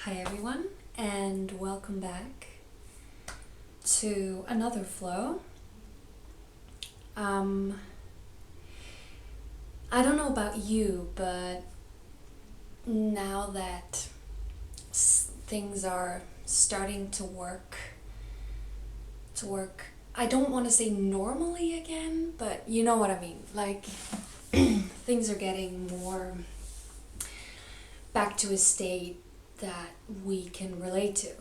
Hi everyone, and welcome back to another flow. I don't know about you, but now that things are starting to work, I don't want to say normally again, but you know what I mean. Like things are getting more back to a state that we can relate to.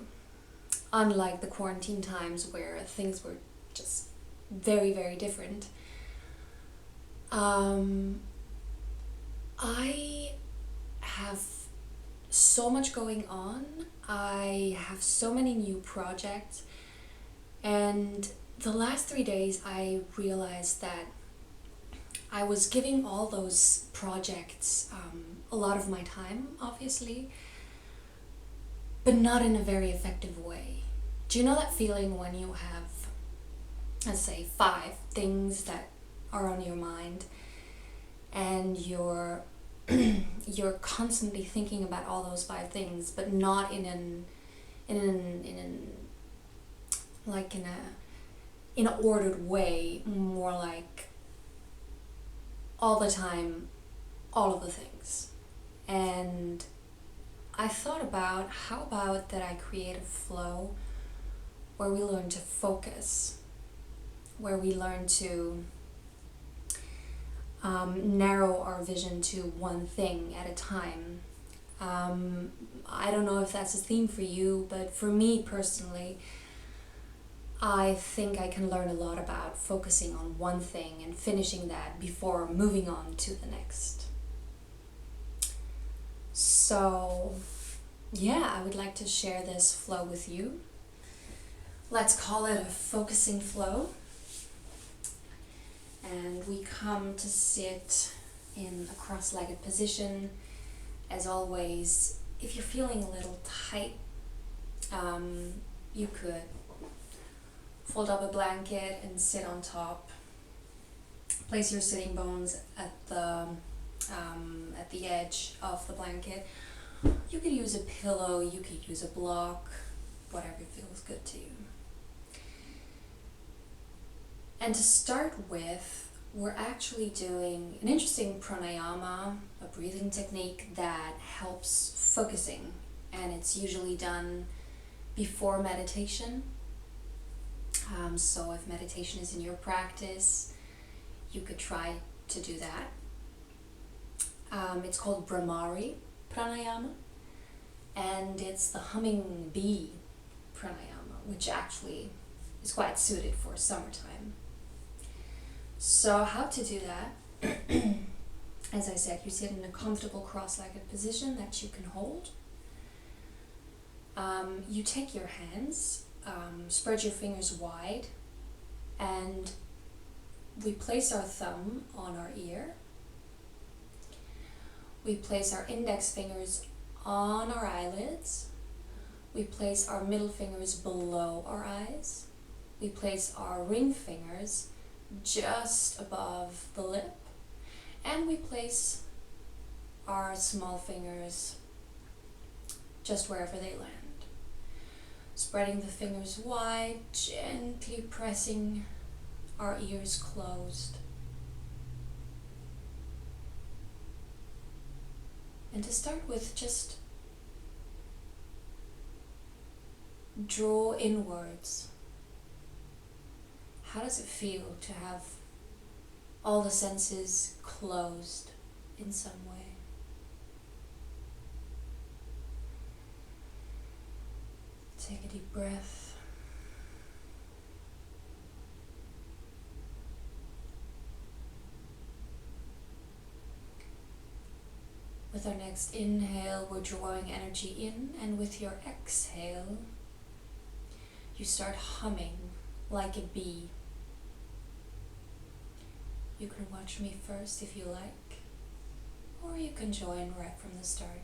Unlike the quarantine times where things were just very, very different. I have so much going on. I have so many new projects. And the last 3 days I realized that I was giving all those projects a lot of my time, obviously, but not in a very effective way. Do you know that feeling when you have, let's say, 5 things that are on your mind and you're constantly thinking about all those 5 things, but not in an ordered way, more like all the time, all of the things. And I thought about how about that I create a flow where we learn to focus, where we learn to narrow our vision to one thing at a time. I don't know if that's a theme for you, but for me personally, I think I can learn a lot about focusing on one thing and finishing that before moving on to the next. So, yeah, I would like to share this flow with you. Let's call it a focusing flow. And we come to sit in a cross-legged position. As always, if you're feeling a little tight, you could fold up a blanket and sit on top. Place your sitting bones at the edge of the blanket. You could use a pillow, you could use a block, whatever feels good to you. And to start with, we're actually doing an interesting pranayama, a breathing technique that helps focusing, and it's usually done before meditation. So if meditation is in your practice, you could try to do that. It's called Bramari Pranayama, and it's the humming bee pranayama, which actually is quite suited for summertime. So how to do that? As I said, you sit in a comfortable cross-legged position that you can hold. You take your hands, spread your fingers wide, and we place our thumb on our ear. We place our index fingers on our eyelids. We place our middle fingers below our eyes. We place our ring fingers just above the lip. And we place our small fingers just wherever they land. Spreading the fingers wide, gently pressing our ears closed. And to start with, just draw inwards. How does it feel to have all the senses closed in some way? Take a deep breath. With our next inhale, we're drawing energy in, and with your exhale, you start humming like a bee. You can watch me first if you like, or you can join right from the start.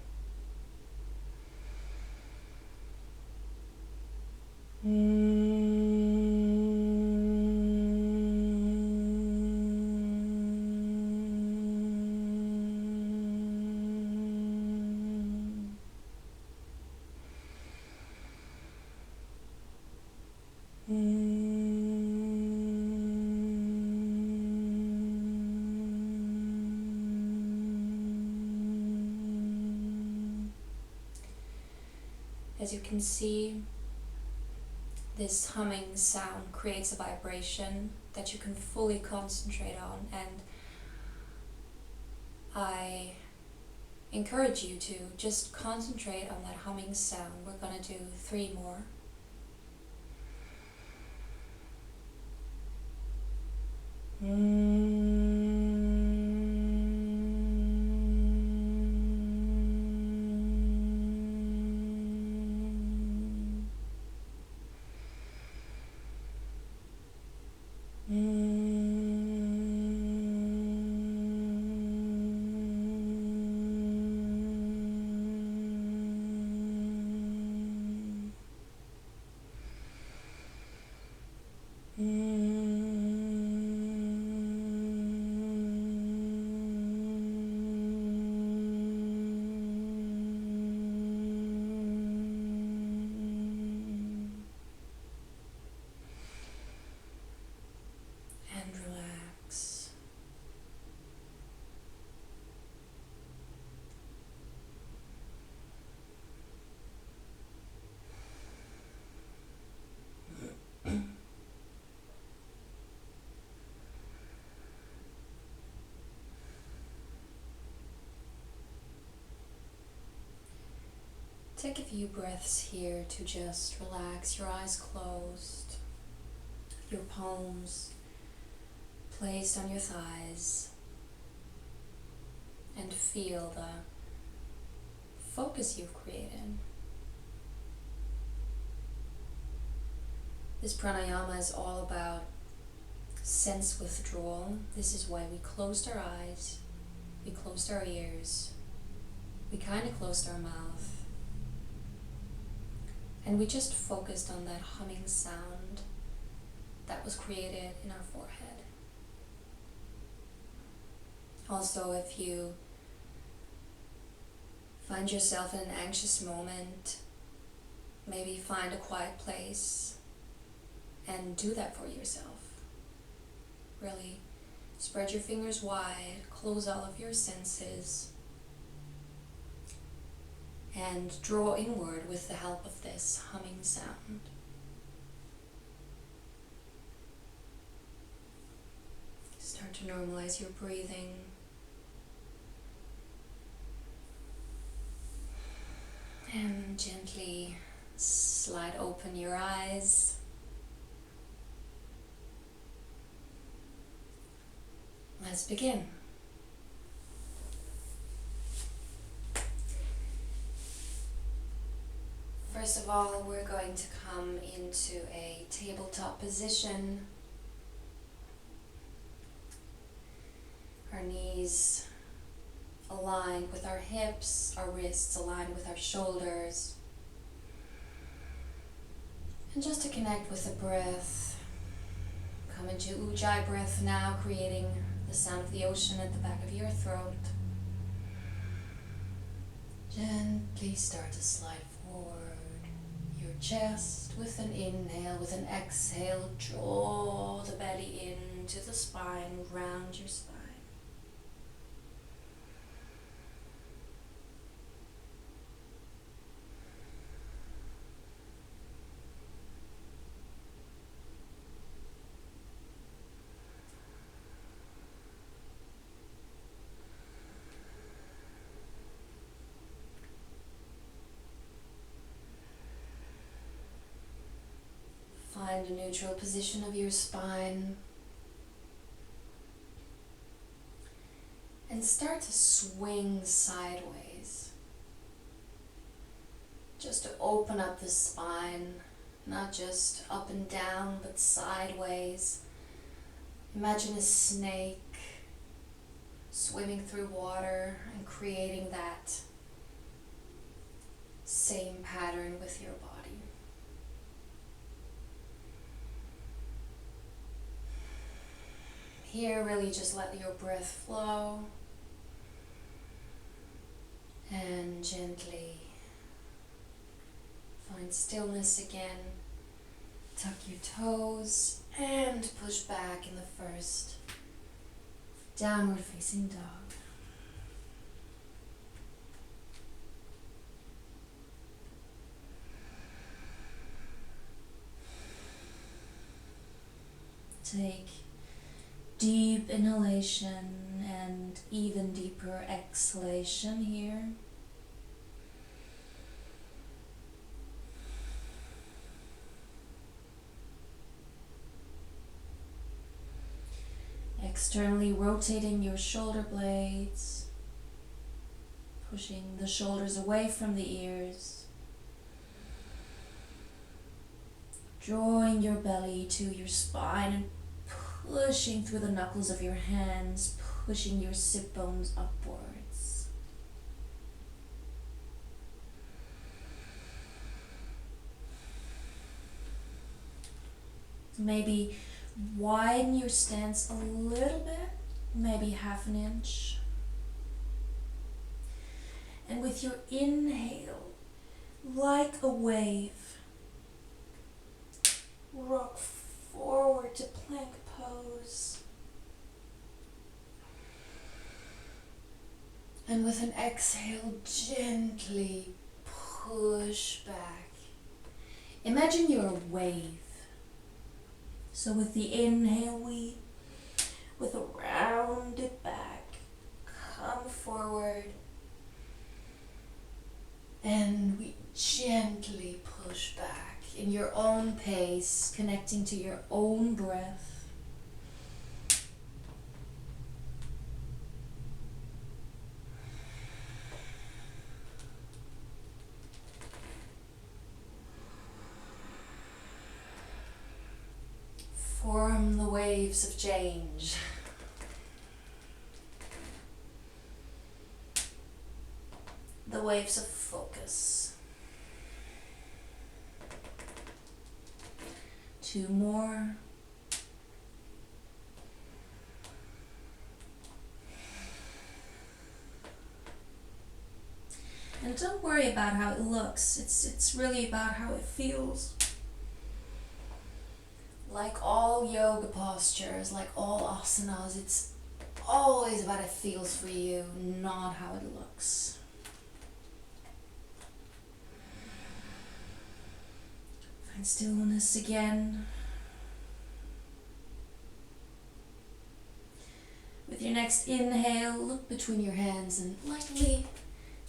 As you can see, this humming sound creates a vibration that you can fully concentrate on, and I encourage you to just concentrate on that humming sound. We're going to do 3 more. Take a few breaths here to just relax, your eyes closed, your palms placed on your thighs, and feel the focus you've created. This pranayama is all about sense withdrawal. This is why we closed our eyes, we closed our ears, we kind of closed our mouth. And we just focused on that humming sound that was created in our forehead. Also, if you find yourself in an anxious moment, maybe find a quiet place and do that for yourself. Really spread your fingers wide, close all of your senses, and draw inward with the help of this humming sound. Start to normalize your breathing. And gently slide open your eyes. Let's begin. First of all, we're going to come into a tabletop position. Our knees aligned with our hips, our wrists aligned with our shoulders. And just to connect with the breath, come into Ujjayi breath now, creating the sound of the ocean at the back of your throat. Gently start to slide forward your chest with an inhale, with an exhale, draw the belly into the spine, round your spine. Find a neutral position of your spine and start to swing sideways. Just to open up the spine, not just up and down, but sideways. Imagine a snake swimming through water and creating that same pattern with your body. Here, really just let your breath flow and gently find stillness again. Tuck your toes and push back in the first downward facing dog. take deep inhalation and even deeper exhalation here. Externally rotating your shoulder blades, pushing the shoulders away from the ears, drawing your belly to your spine and pushing through the knuckles of your hands, pushing your sit bones upwards. Maybe widen your stance a little bit, maybe half an inch. And with your inhale, like a wave, rock forward to plank pose. And with an exhale, gently push back. Imagine you're a wave. So with the inhale, with a rounded back, come forward. And we gently push back in your own pace, connecting to your own breath. Form the waves of change. The waves of focus. 2 more. And don't worry about how it looks. It's really about how it feels. Like all yoga postures, like all asanas, it's always about how it feels for you, not how it looks. Find stillness again. With your next inhale, look between your hands and lightly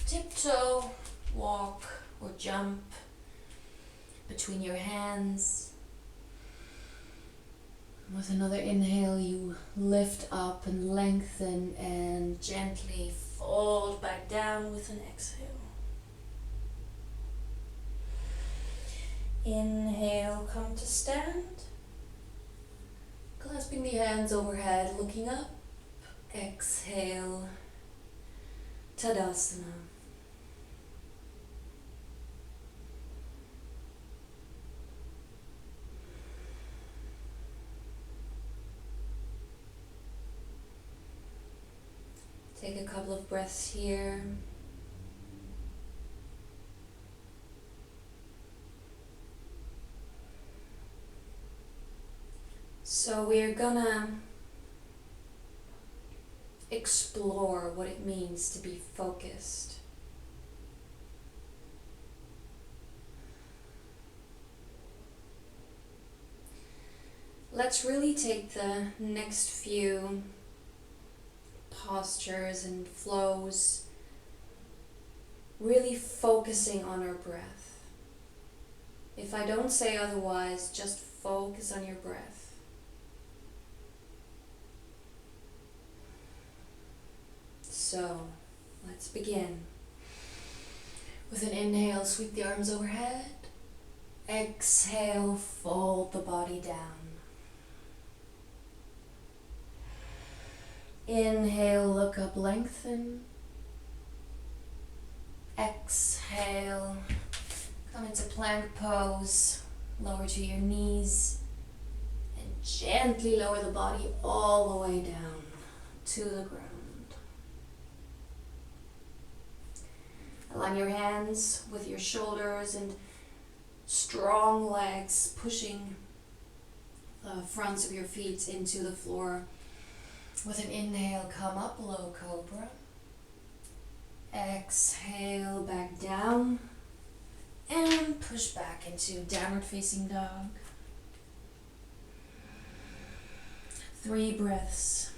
tiptoe, walk or jump between your hands. With another inhale, you lift up and lengthen and gently fold back down with an exhale. Inhale, come to stand. Clasping the hands overhead, looking up. Exhale, Tadasana. Take a couple of breaths here. So we're gonna explore what it means to be focused. Let's really take the next few postures and flows, really focusing on our breath. If I don't say otherwise, just focus on your breath. So, let's begin. With an inhale, sweep the arms overhead. Exhale, fold the body down. Inhale, look up, lengthen. Exhale, come into plank pose, lower to your knees, and gently lower the body all the way down to the ground. Align your hands with your shoulders and strong legs, pushing the fronts of your feet into the floor. With an inhale, come up, low cobra. Exhale, back down. And push back into downward facing dog. 3 breaths.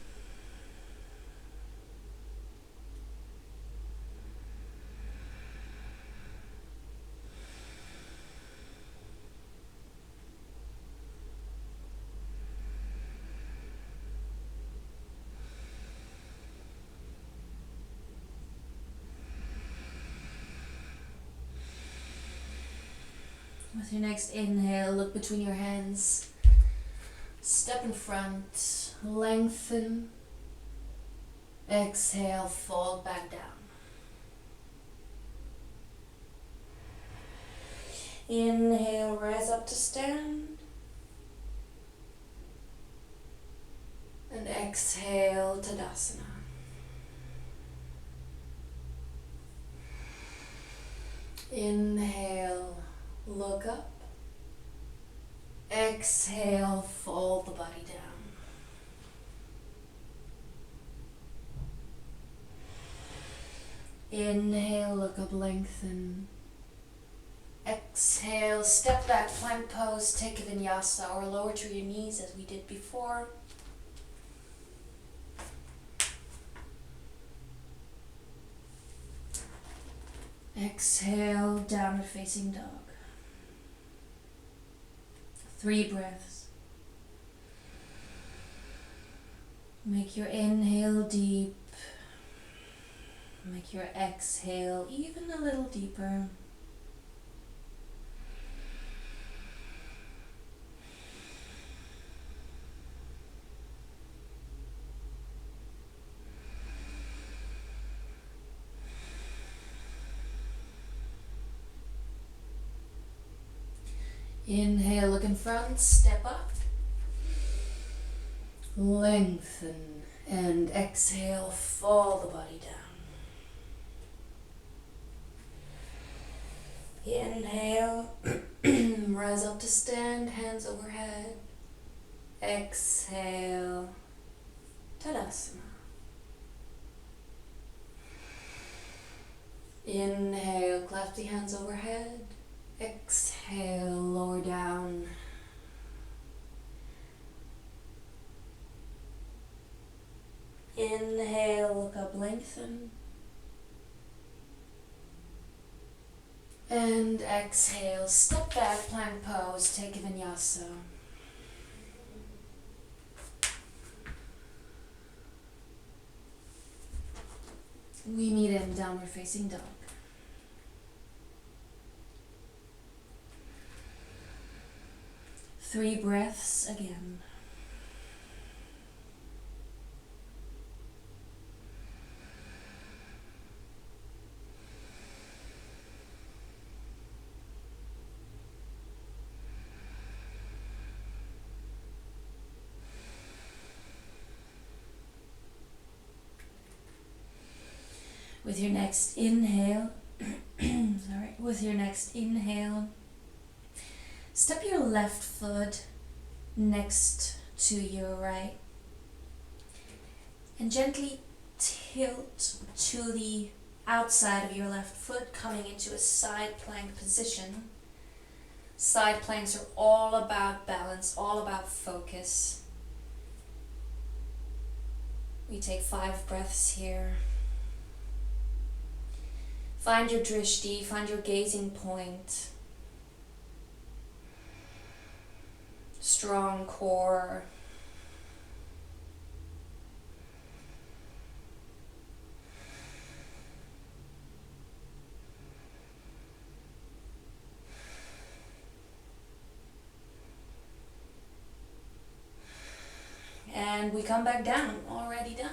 With your next inhale, look between your hands. Step in front, lengthen. Exhale, fold back down. Inhale, rise up to stand. And exhale, Tadasana. Inhale, look up. Exhale, fold the body down. Inhale, look up, lengthen. Exhale, step back, plank pose, take a vinyasa or lower to your knees as we did before. Exhale, downward facing dog. 3 breaths. Make your inhale deep. Make your exhale even a little deeper. Inhale, look in front, step up. Lengthen and exhale, fall the body down. Inhale, rise up to stand, hands overhead. Exhale, Tadasana. Inhale, clasp the hands overhead. Exhale, lower down. Inhale, look up, lengthen. And exhale, step back, plank pose, take a vinyasa. We meet in downward facing dog. Three breaths again. With your next inhale, with your next inhale, step your left foot next to your right and gently tilt to the outside of your left foot, coming into a side plank position. Side planks are all about balance, all about focus. We take 5 breaths here. Find your drishti, find your gazing point. Strong core. And we come back down, already done.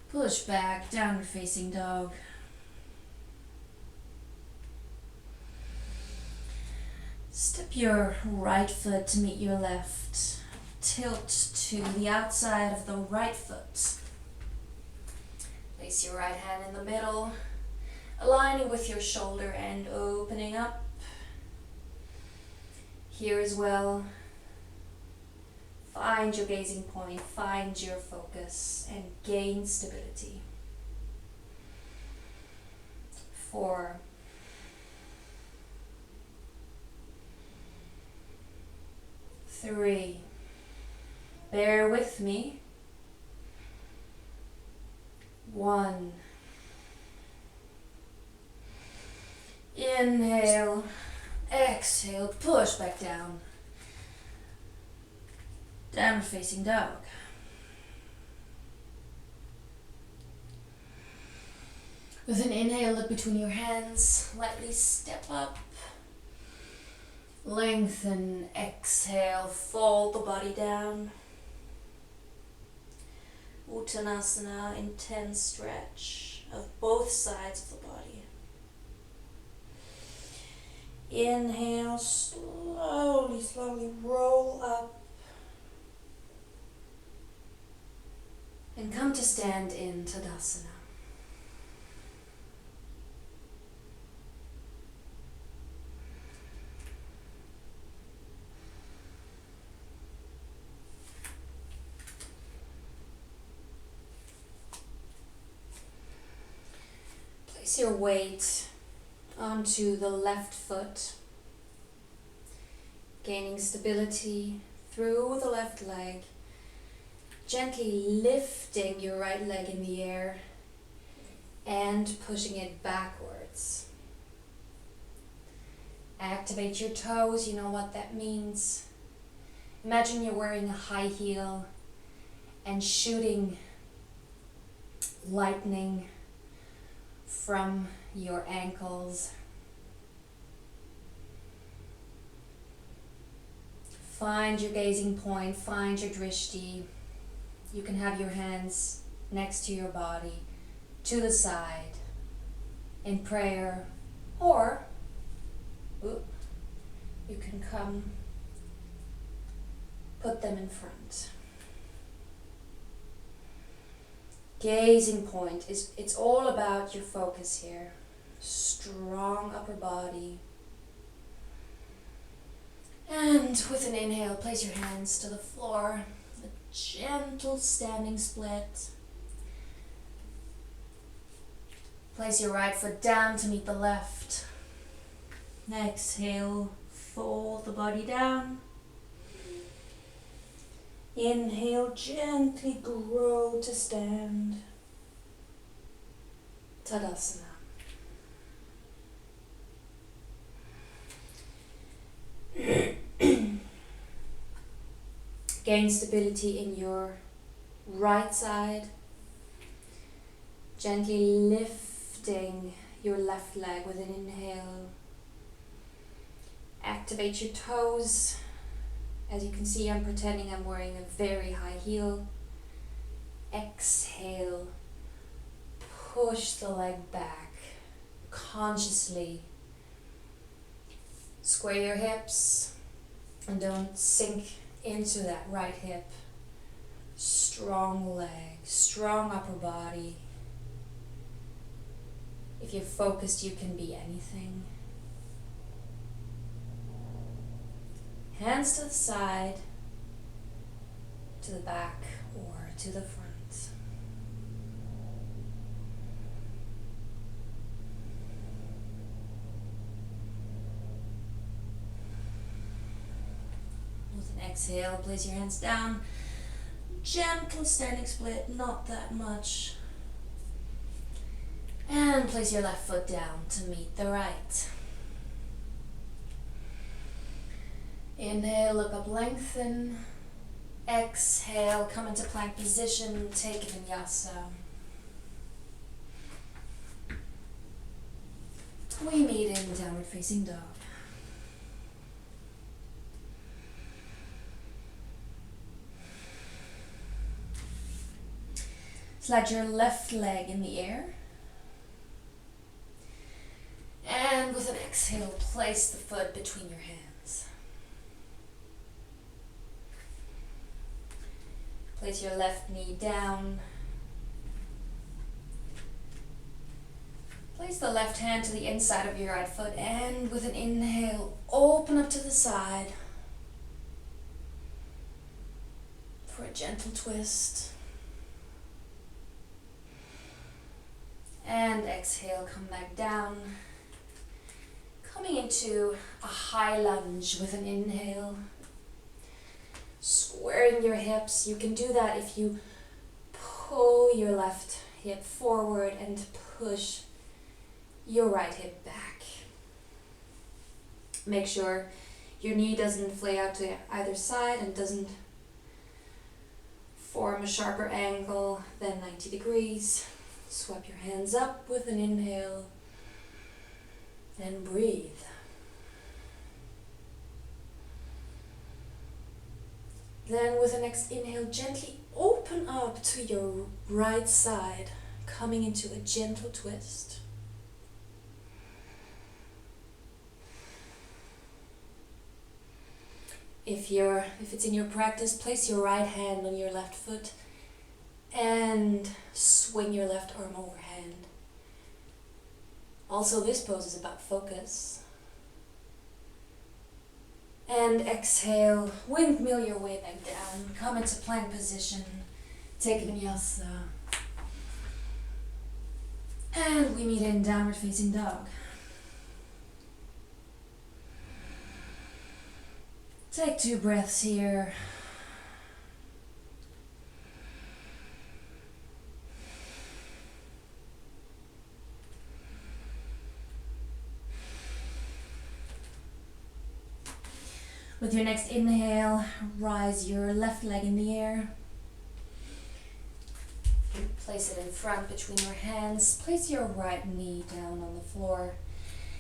Push back, downward facing dog. Step your right foot to meet your left. Tilt to the outside of the right foot. Place your right hand in the middle, aligning with your shoulder and opening up. Here as well. Find your gazing point, find your focus, and gain stability. 4. 3. Bear with me. 1. Inhale, exhale, push back down. Downward facing dog. With an inhale, look between your hands, lightly step up. Lengthen, exhale, fold the body down. Uttanasana, intense stretch of both sides of the body. Inhale, slowly roll up. And come to stand in Tadasana. Place your weight onto the left foot, gaining stability through the left leg, gently lifting your right leg in the air and pushing it backwards. Activate your toes, you know what that means. Imagine you're wearing a high heel and shooting lightning from your ankles. Find your gazing point, find your drishti. You can have your hands next to your body, to the side, in prayer, or you can come, put them in front. Gazing point it's all about your focus here. Strong upper body. And with an inhale, place your hands to the floor. A gentle standing split. Place your right foot down to meet the left. Exhale, fold the body down. Inhale, gently grow to stand. Tadasana. Gain stability in your right side. Gently lifting your left leg with an inhale. Activate your toes. As you can see, I'm pretending I'm wearing a very high heel. Exhale. Push the leg back. Consciously square your hips and don't sink into that right hip. Strong leg, strong upper body. If you're focused, you can be anything. Hands to the side, to the back, or to the front. With an exhale, place your hands down. Gentle standing split, not that much. And place your left foot down to meet the right. Inhale, look up, lengthen. Exhale, come into plank position, take a vinyasa. We meet in downward facing dog. Slide your left leg in the air. And with an exhale, place the foot between your hands. Place your left knee down. Place the left hand to the inside of your right foot, and with an inhale, open up to the side for a gentle twist. And exhale, come back down. Coming into a high lunge with an inhale. squaring your hips. You can do that if you pull your left hip forward and push your right hip back. Make sure your knee doesn't flay out to either side and doesn't form a sharper angle than 90 degrees. Swipe your hands up with an inhale and breathe. Then with the next inhale, gently open up to your right side, coming into a gentle twist. If it's in your practice, place your right hand on your left foot and swing your left arm overhand. Also, this pose is about focus. And exhale, windmill your way back down. Come into plank position. Take Vinyasa. And we meet in downward facing dog. Take 2 breaths here. With your next inhale, rise your left leg in the air. Place it in front between your hands. Place your right knee down on the floor.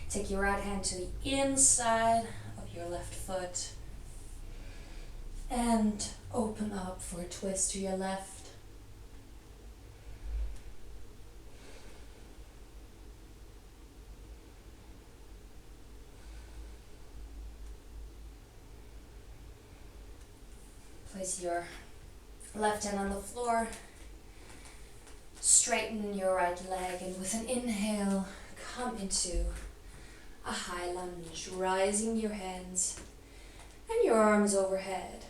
Take your right hand to the inside of your left foot. And open up for a twist to your left. Place your left hand on the floor. Straighten your right leg, and with an inhale, come into a high lunge, rising your hands and your arms overhead.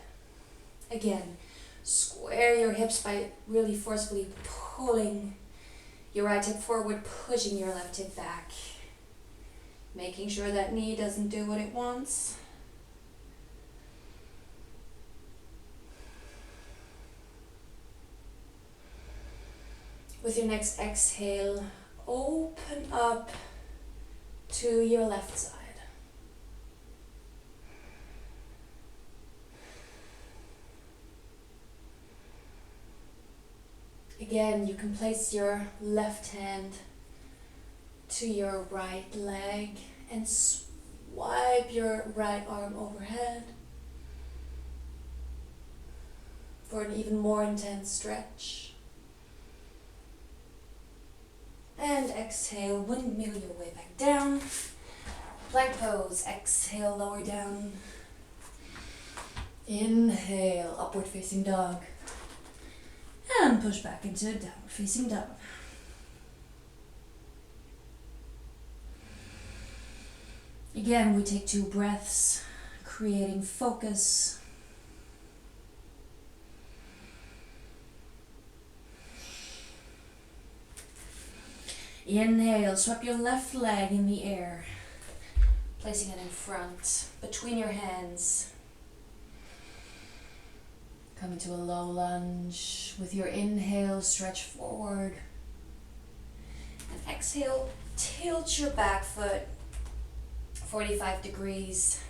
Again, square your hips by really forcefully pulling your right hip forward, pushing your left hip back. Making sure that knee doesn't do what it wants. With your next exhale, open up to your left side. Again, you can place your left hand to your right leg and swipe your right arm overhead for an even more intense stretch. And exhale, windmill your way back down. Plank pose, exhale, lower down. Inhale, upward facing dog. And push back into downward facing dog. Again, we take 2 breaths, creating focus. Inhale, sweep your left leg in the air, placing it in front, between your hands. Come into a low lunge. With your inhale, stretch forward. And exhale, tilt your back foot 45 degrees.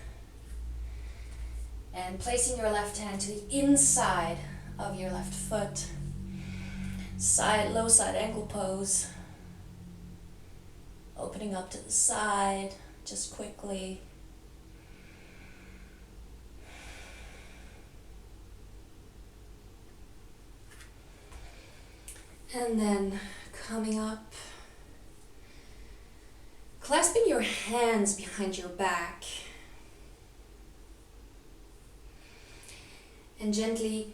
And placing your left hand to the inside of your left foot. Low side ankle pose. Opening up to the side, just quickly. And then coming up, clasping your hands behind your back and gently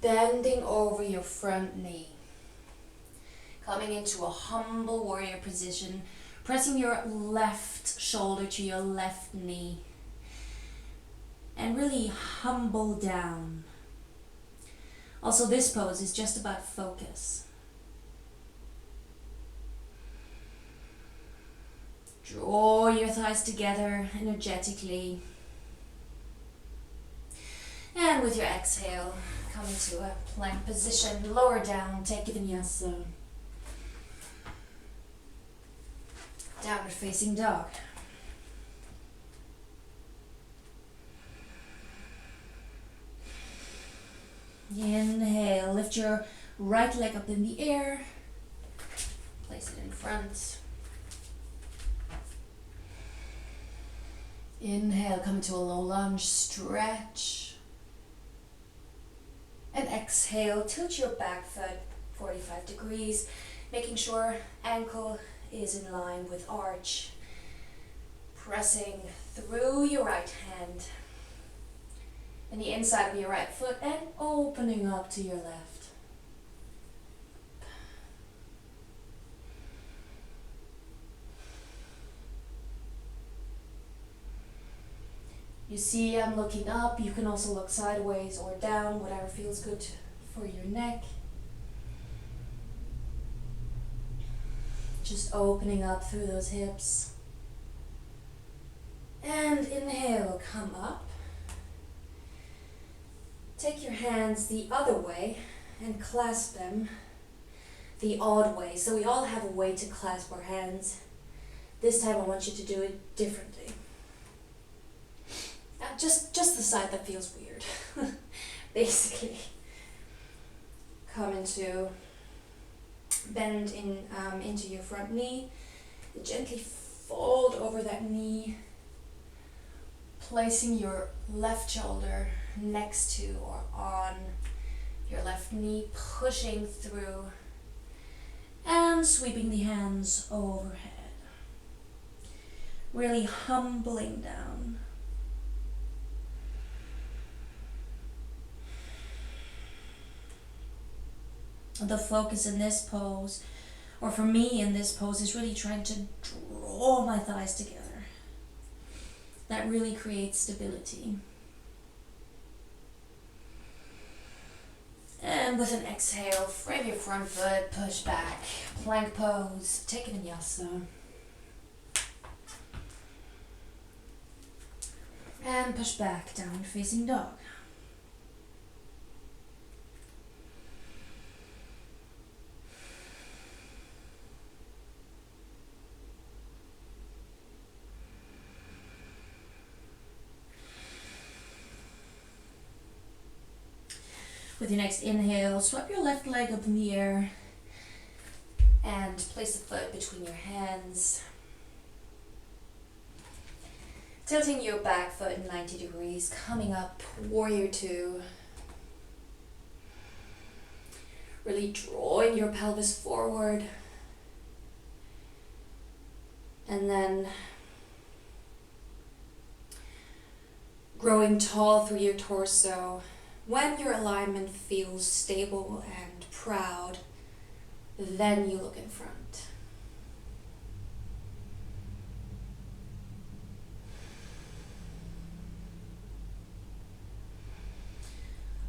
bending over your front knee. Coming into a humble warrior position, pressing your left shoulder to your left knee and really humble down. Also, this pose is just about focus. Draw your thighs together energetically. And And with your exhale, come into a plank position, lower down, take a vinyasa. Downward facing dog. Inhale, lift your right leg up in the air, place it in front. Inhale, come into a low lunge, stretch. And exhale, tilt your back foot 45 degrees, making sure ankle is in line with arch. Pressing through your right hand and the inside of your right foot and opening up to your left. You see I'm looking up. You can also look sideways or down, whatever feels good for your neck. Just opening up through those hips. And inhale, come up. Take your hands the other way and clasp them the odd way. So we all have a way to clasp our hands. This time I want you to do it differently. Just the side that feels weird. Basically. Come into bend into your front knee. Gently fold over that knee. Placing your left shoulder next to or on your left knee, pushing through and sweeping the hands overhead. Really humbling down. The focus in this pose, or for me in this pose, is really trying to draw my thighs together. That really creates stability. And with an exhale, frame your front foot, push back, plank pose, take a vinyasa. And push back, downward facing dog. With your next inhale, swipe your left leg up in the air and place the foot between your hands. Tilting your back foot 90 degrees, coming up, warrior two. Really drawing your pelvis forward. And then growing tall through your torso. When your alignment feels stable and proud, then you look in front.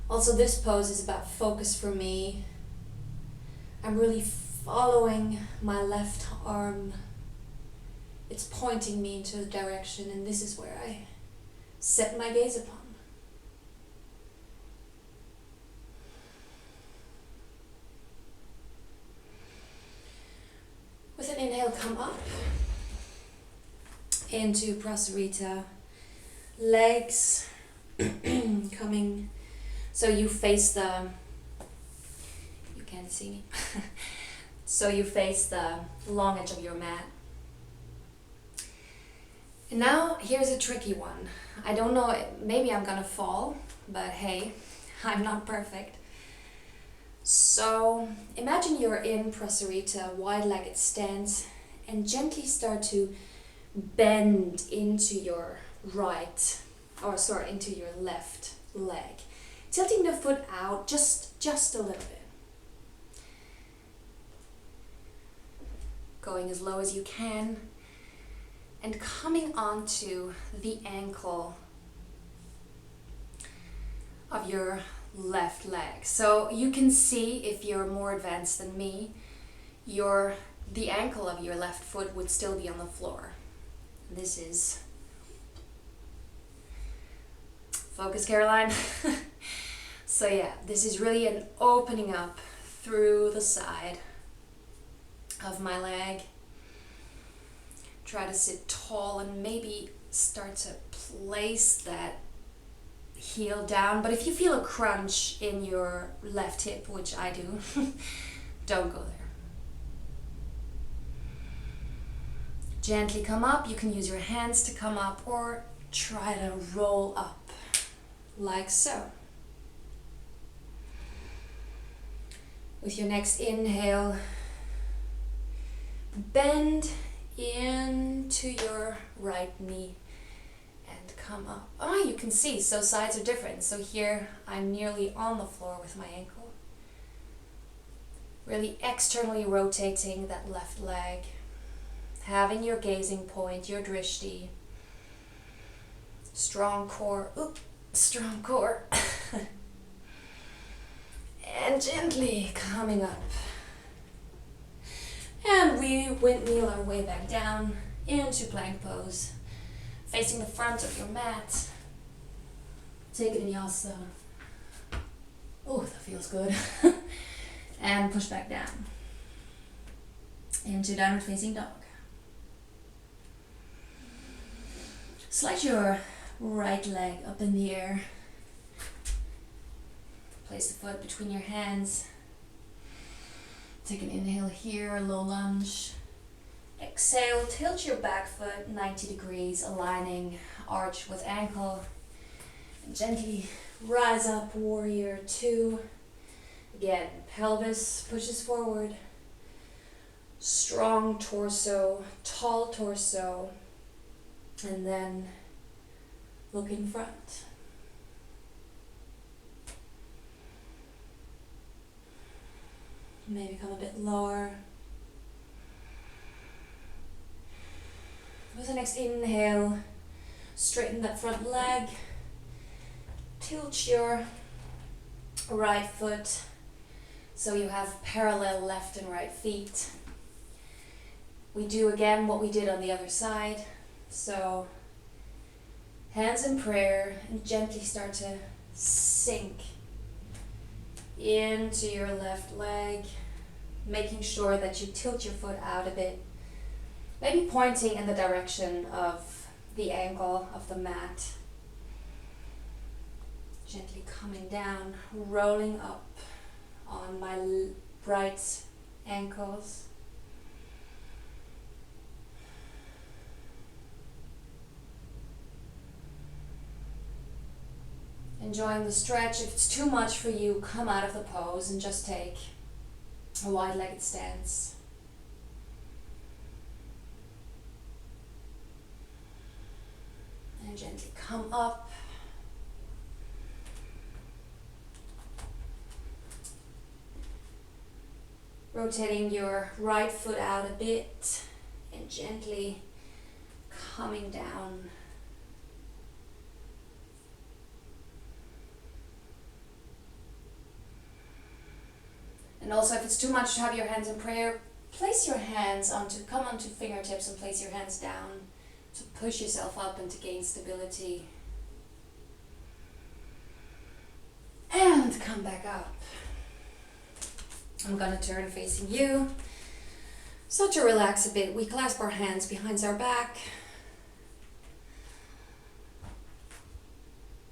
Also, this pose is about focus for me. I'm really following my left arm. It's pointing me into a direction, and this is where I set my gaze upon. With an inhale, come up into Prasarita. Legs coming, so you face the, you can't see me, so you face the long edge of your mat. And now here's a tricky one. I don't know, maybe I'm gonna fall, but hey, I'm not perfect. So imagine you're in Prasarita, wide-legged stance, and gently start to bend into your into your left leg, tilting the foot out just a little bit. Going as low as you can, and coming onto the ankle of your left leg. So you can see, if you're more advanced than me, the ankle of your left foot would still be on the floor. This is, focus Caroline, So yeah, this is really an opening up through the side of my leg. Try to sit tall and maybe start to place that heel down. But if you feel a crunch in your left hip, which I do, don't go there. Gently come up. You can use your hands to come up or try to roll up like so. With your next inhale, bend into your right knee and come up. Oh, you can see, so sides are different. So here I'm nearly on the floor with my ankle. Really externally rotating that left leg. Having your gazing point, your drishti. Strong core. Oop, strong core. And gently coming up. And we windmill our way back down into plank pose. Facing the front of your mat. Take a vinyasa. Oh, that feels good. And push back down. Into downward facing dog. Slide your right leg up in the air. Place the foot between your hands. Take an inhale here, low lunge. Exhale, tilt your back foot 90 degrees, aligning arch with ankle. And gently rise up, warrior two. Again, pelvis pushes forward. Strong torso, tall torso. And then look in front. Maybe come a bit lower. With the next inhale, straighten that front leg. Tilt your right foot so you have parallel left and right feet. We do again what we did on the other side. So hands in prayer and gently start to sink into your left leg, making sure that you tilt your foot out a bit, maybe pointing in the direction of the ankle of the mat. Gently coming down, rolling up on my right ankles. Enjoying the stretch. If it's too much for you, come out of the pose and just take a wide-legged stance. And gently come up. Rotating your right foot out a bit and gently coming down. And also, if it's too much to have your hands in prayer, place your hands come onto fingertips and place your hands down to push yourself up and to gain stability. And come back up. I'm gonna turn facing you. So to relax a bit, we clasp our hands behind our back.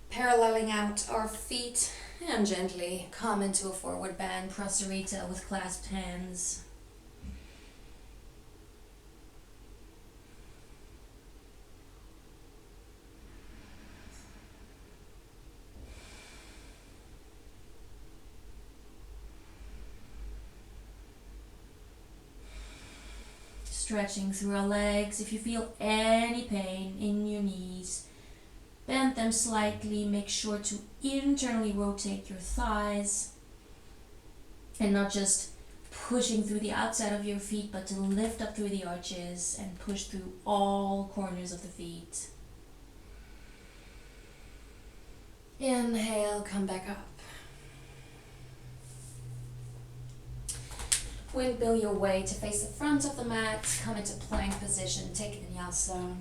Paralleling out our feet. And gently come into a forward bend, prasarita with clasped hands. Stretching through our legs. If you feel any pain in your knees, bend them slightly. Make sure to internally rotate your thighs and not just pushing through the outside of your feet, but to lift up through the arches and push through all corners of the feet. Inhale, come back up. Windmill your way to face the front of the mat. Come into plank position. Take a vinyasa.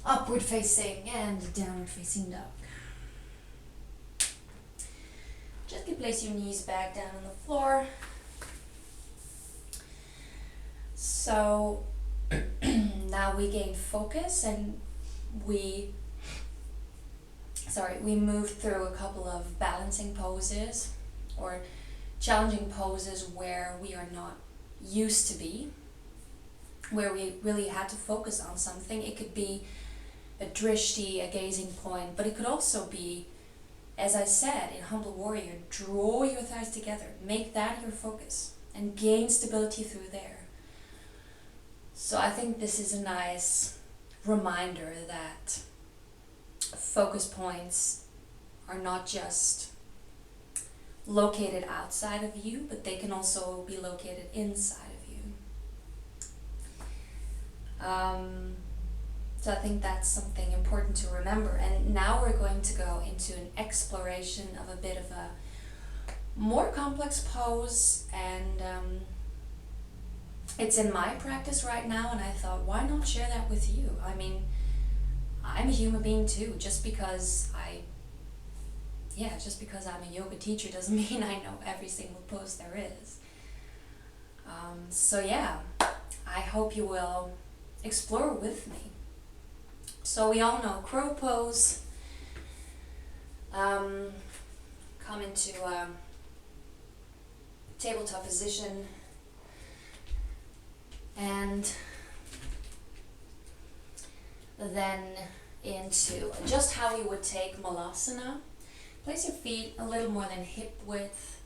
Upward facing and downward facing dog. Just can place your knees back down on the floor. So now we gain focus and we moved through a couple of balancing poses or challenging poses where we are not used to be, where we really had to focus on something. It could be a drishti, a gazing point, but it could also be, as I said, in Humble Warrior, draw your thighs together, make that your focus, and gain stability through there. So I think this is a nice reminder that focus points are not just located outside of you, but they can also be located inside of you. So I think that's something important to remember. And now we're going to go into an exploration of a bit of a more complex pose, and it's in my practice right now, and I thought, why not share that with you? I mean, I'm a human being too. Just because I'm a yoga teacher doesn't mean I know every single pose there is. So yeah, I hope you will explore with me. So we all know crow pose. Come into tabletop position, and then into just how we would take malasana. Place your feet a little more than hip width.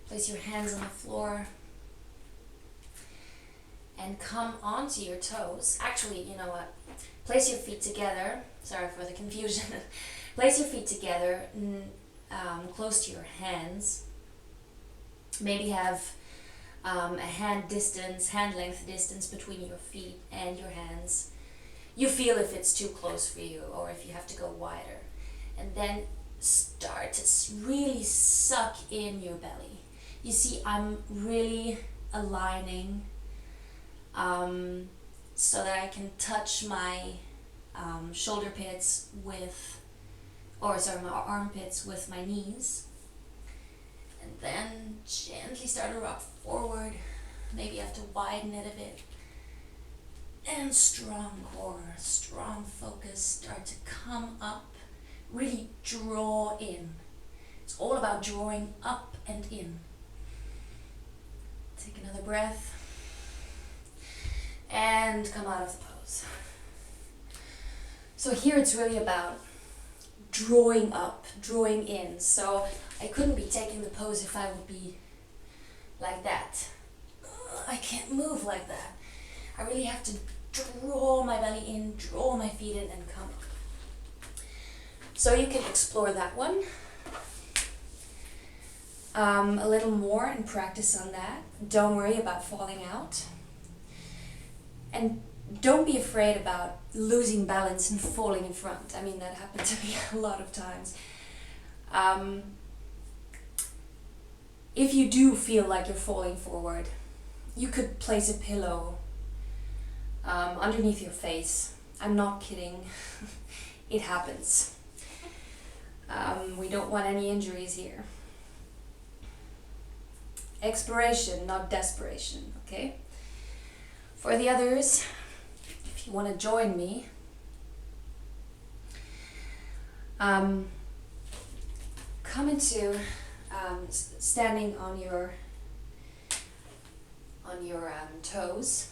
Place your hands on the floor. And come onto your toes. Actually, you know what? Place your feet together. Sorry for the confusion. Place your feet together, close to your hands. Maybe have a hand length distance between your feet and your hands. You feel if it's too close for you or if you have to go wider. And then start to really suck in your belly. You see, I'm really aligning so that I can touch my shoulder pits my armpits with my knees. And then gently start to rock forward. Maybe you have to widen it a bit. And strong core, strong focus, start to come up. Really draw in. It's all about drawing up and in. Take another breath. And come out of the pose. So here it's really about drawing up, drawing in. So I couldn't be taking the pose if I would be like that. I can't move like that. I really have to draw my belly in, draw my feet in, and come up. So you can explore that one a little more and practice on that. Don't worry about falling out. And don't be afraid about losing balance and falling in front. I mean, that happened to me a lot of times. If you do feel like you're falling forward, you could place a pillow underneath your face. I'm not kidding. It happens. We don't want any injuries here. Exploration, not desperation, okay? For the others, if you want to join me, come into standing on your toes,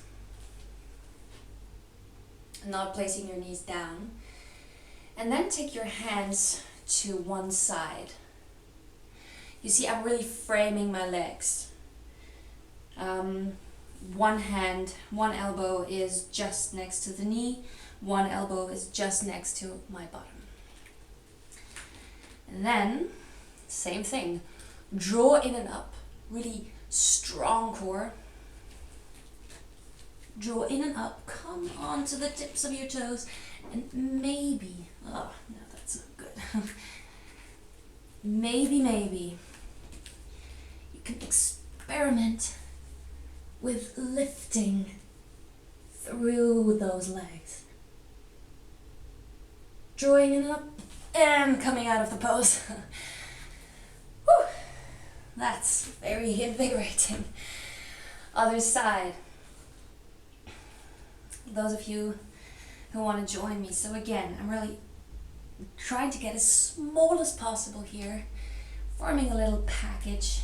not placing your knees down, and then take your hands to one side. You see, I'm really framing my legs. One elbow is just next to the knee, one elbow is just next to my bottom. And then, same thing, draw in and up, really strong core. Draw in and up, come onto the tips of your toes, and maybe, oh, no, that's not good. maybe, you can experiment with lifting through those legs. Drawing in and up, and coming out of the pose. Woo. That's very invigorating. Other side. Those of you who want to join me. So again, I'm really trying to get as small as possible here, forming a little package,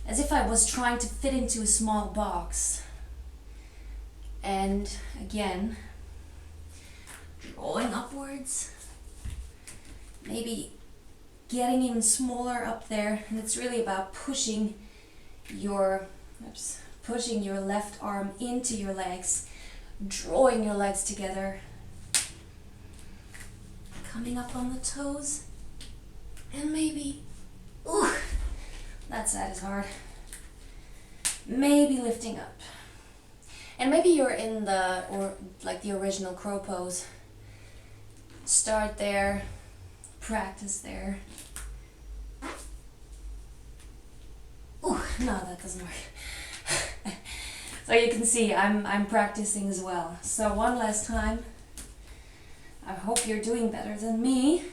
as if I was trying to fit into a small box. And again, drawing upwards, maybe getting even smaller up there, and it's really about pushing your left arm into your legs, drawing your legs together, coming up on the toes, and maybe, ooh, that side is hard, maybe lifting up. And maybe you're in the original crow pose. Start there, practice there. Ooh, no, that doesn't work. So you can see I'm practicing as well. So one last time. I hope you're doing better than me.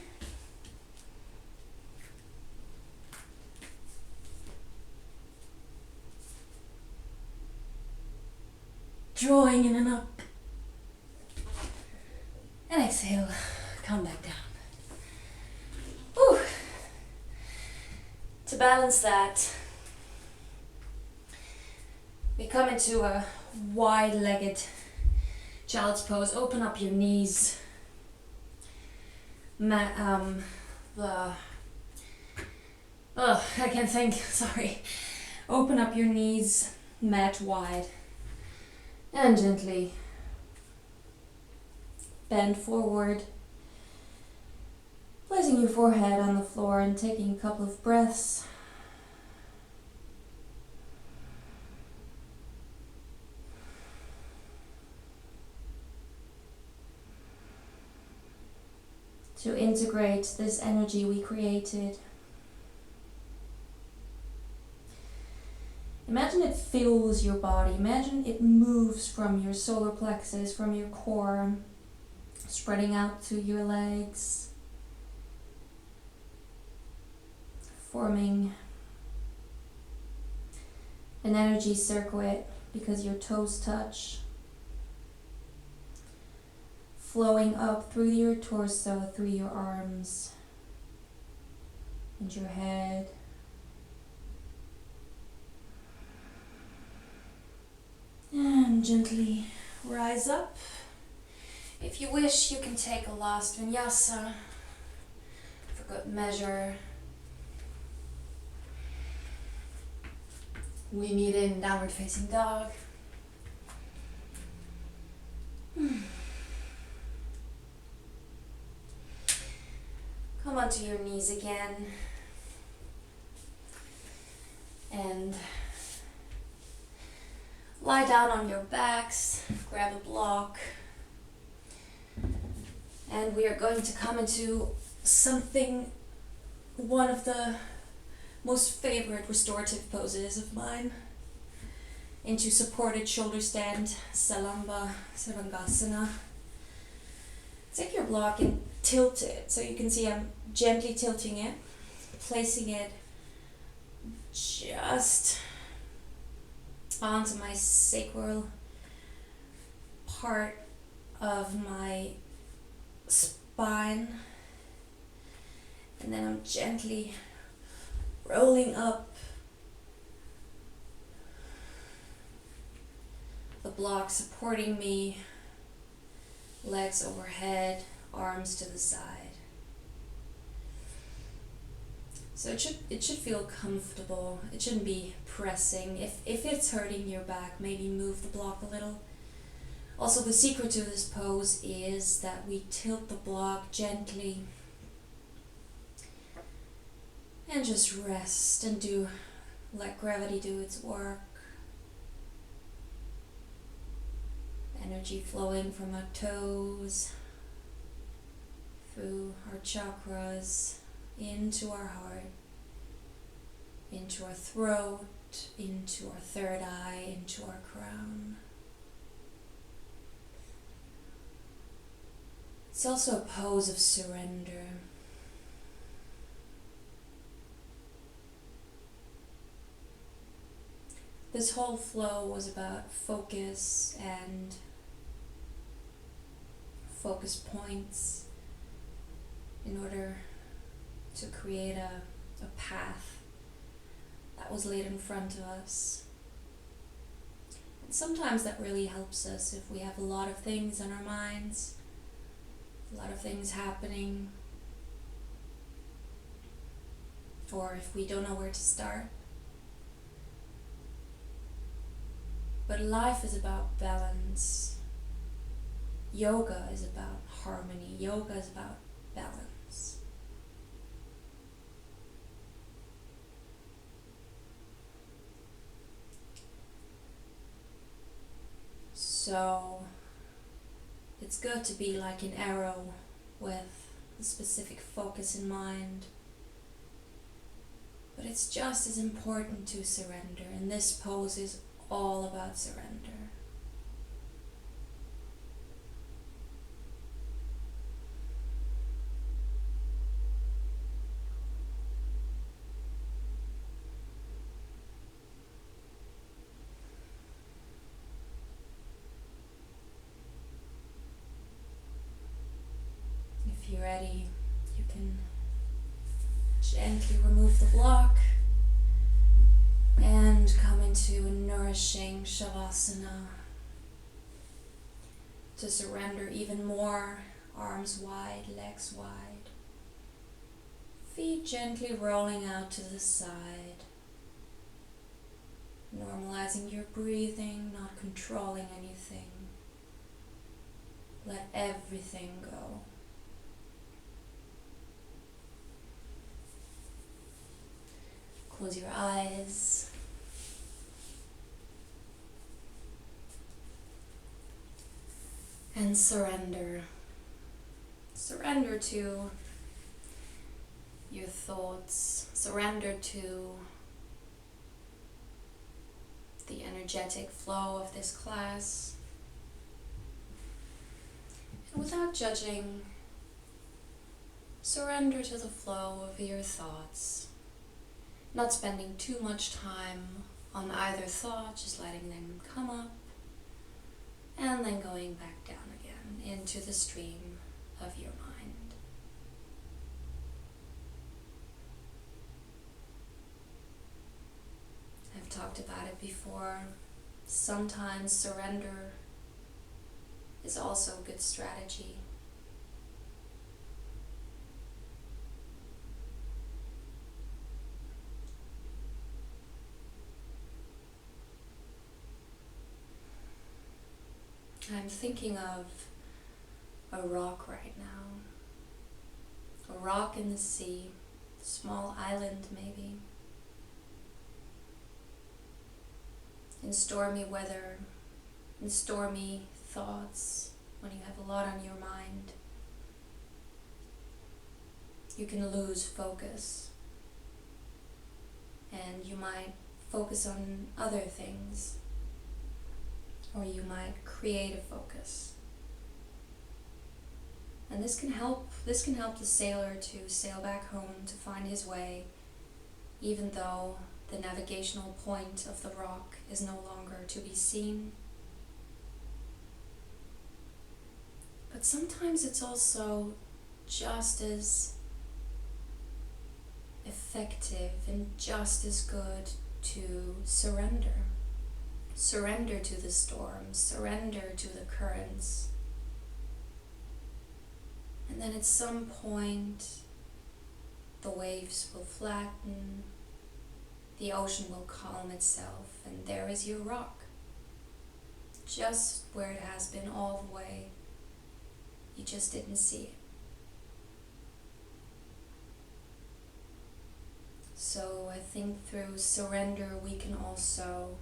Drawing in and up. And exhale, come back down. Whew. To balance that, we come into a wide-legged child's pose. Open up your knees. I can't think, sorry. Open up your knees, mat wide. And gently bend forward, placing your forehead on the floor and taking a couple of breaths. To integrate this energy we created. Imagine it fills your body. Imagine it moves from your solar plexus, from your core, spreading out to your legs, forming an energy circuit because your toes touch, flowing up through your torso, through your arms, and your head. And gently rise up. If you wish, you can take a last Vinyasa for good measure. We meet in downward facing dog. Come onto your knees again. And lie down on your backs, grab a block, and we are going to come into one of the most favorite restorative poses of mine, into supported shoulder stand, Salamba Sarvangasana. Take your block and tilt it, so you can see I'm gently tilting it, placing it just onto my sacral part of my spine, and then I'm gently rolling up the block, supporting me, legs overhead, arms to the side. So it should feel comfortable. It shouldn't be pressing. If it's hurting your back, maybe move the block a little. Also, the secret to this pose is that we tilt the block gently and just rest and let gravity do its work. Energy flowing from our toes, through our chakras, into our heart, into our throat, into our third eye, into our crown. It's also a pose of surrender. This whole flow was about focus and focus points in order to create a path that was laid in front of us. And sometimes that really helps us if we have a lot of things on our minds, a lot of things happening, or if we don't know where to start. But life is about balance. Yoga is about harmony. Yoga is about balance. So it's good to be like an arrow with a specific focus in mind. But it's just as important to surrender, and this pose is all about surrender. If you're ready, you can gently remove the block and come into a nourishing Savasana to surrender even more. Arms wide, legs wide, feet gently rolling out to the side, normalizing your breathing, not controlling anything. Let everything go. Close your eyes. And surrender. Surrender to your thoughts. Surrender to the energetic flow of this class. And without judging, surrender to the flow of your thoughts. Not spending too much time on either thought, just letting them come up and then going back down again into the stream of your mind. I've talked about it before. Sometimes surrender is also a good strategy. I'm thinking of a rock right now. A rock in the sea, a small island maybe. In stormy weather, in stormy thoughts, when you have a lot on your mind, you can lose focus. And you might focus on other things. Or you might create a focus. And this can help the sailor to sail back home, to find his way, even though the navigational point of the rock is no longer to be seen. But sometimes it's also just as effective and just as good to surrender. Surrender to the storms, surrender to the currents. And then at some point, the waves will flatten, the ocean will calm itself, and there is your rock. Just where it has been all the way. You just didn't see it. So I think through surrender we can also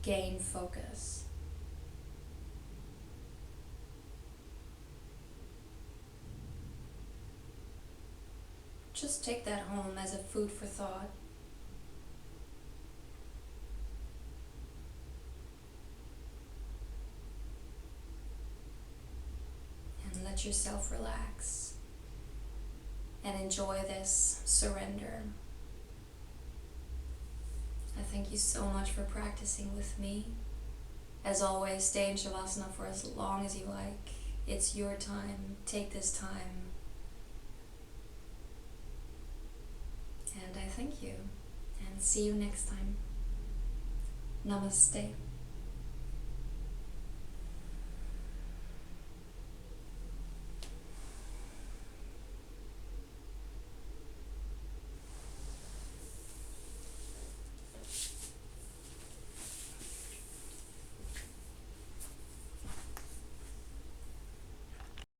gain focus. Just take that home as a food for thought. And let yourself relax and enjoy this surrender. I thank you so much for practicing with me. As always, stay in Savasana for as long as you like. It's your time. Take this time. And I thank you. And see you next time. Namaste.